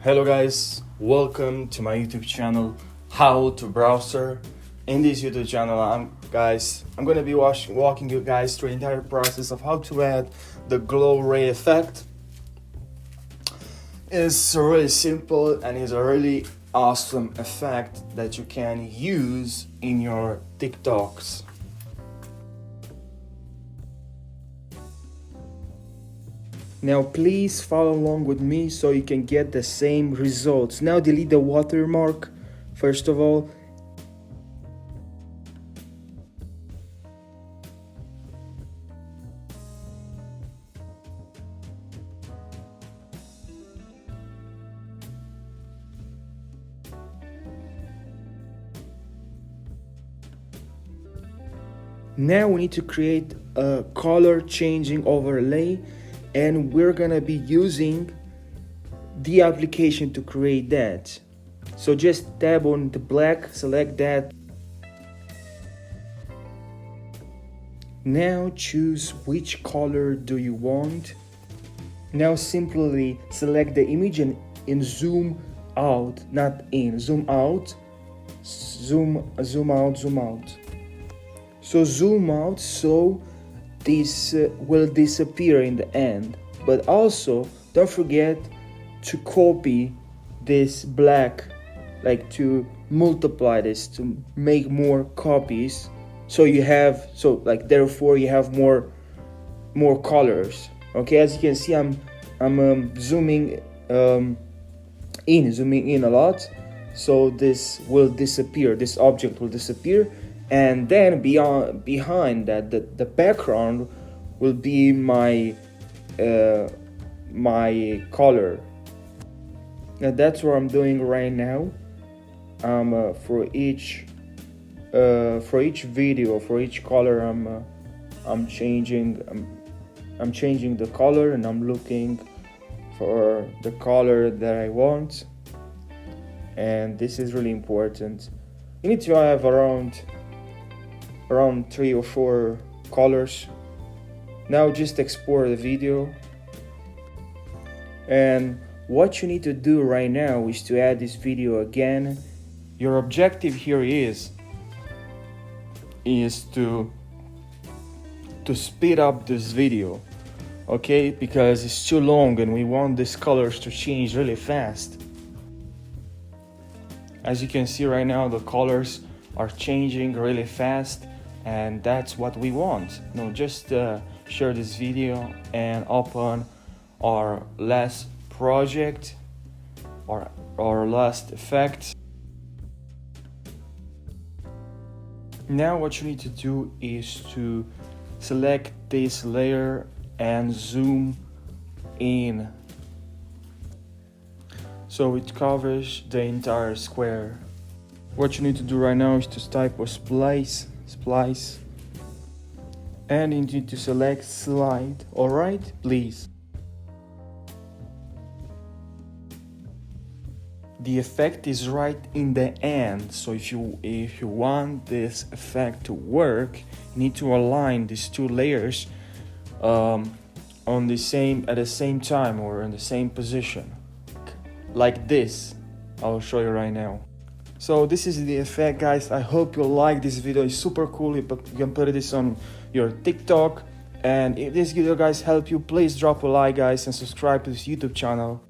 Hello guys, welcome to my YouTube channel, How to Browser. In this YouTube channel, I'm gonna be walking you guys through the entire process of how to add the glow ray effect. It's really simple and it's a really awesome effect that you can use in your TikToks. Now please follow along with me so you can get the same results. Now delete the watermark first of all. Now we need to create a color changing overlay, and we're gonna be using the application to create that. So just tab on the black, select that. Now choose which color do you want. Now simply select the image and zoom out, not in, zoom out, zoom out. So zoom out so this will disappear in the end, but also don't forget to copy this black, like to multiply this to make more copies, so you have therefore you have more colors. Okay, as you can see, I'm zooming in a lot, so this will disappear, this object will disappear. And then behind that, the background will be my color. Now that's what I'm doing right now. For each video, for each color, I'm changing the color, and I'm looking for the color that I want. And this is really important. You need to have around 3 or 4 colors. Now just export the video, and what you need to do right now is to add this video again. Your objective here is to speed up this video, okay, because it's too long and we want these colors to change really fast. As you can see right now, the colors are changing really fast, and that's what we want. Now just share this video and open our last project or our last effect. Now what you need to do is to select this layer and zoom in so it covers the entire square. What you need to do right now is to type a splice, and you need to select slide. Alright, please. The effect is right in the end, so if you want this effect to work, you need to align these two layers at the same time, or in the same position, like this. I'll show you right now. So this is the effect, guys. I hope you like this video. It's super cool. You can put this on your TikTok, and if this video guys help you, please drop a like, guys, and subscribe to this YouTube channel.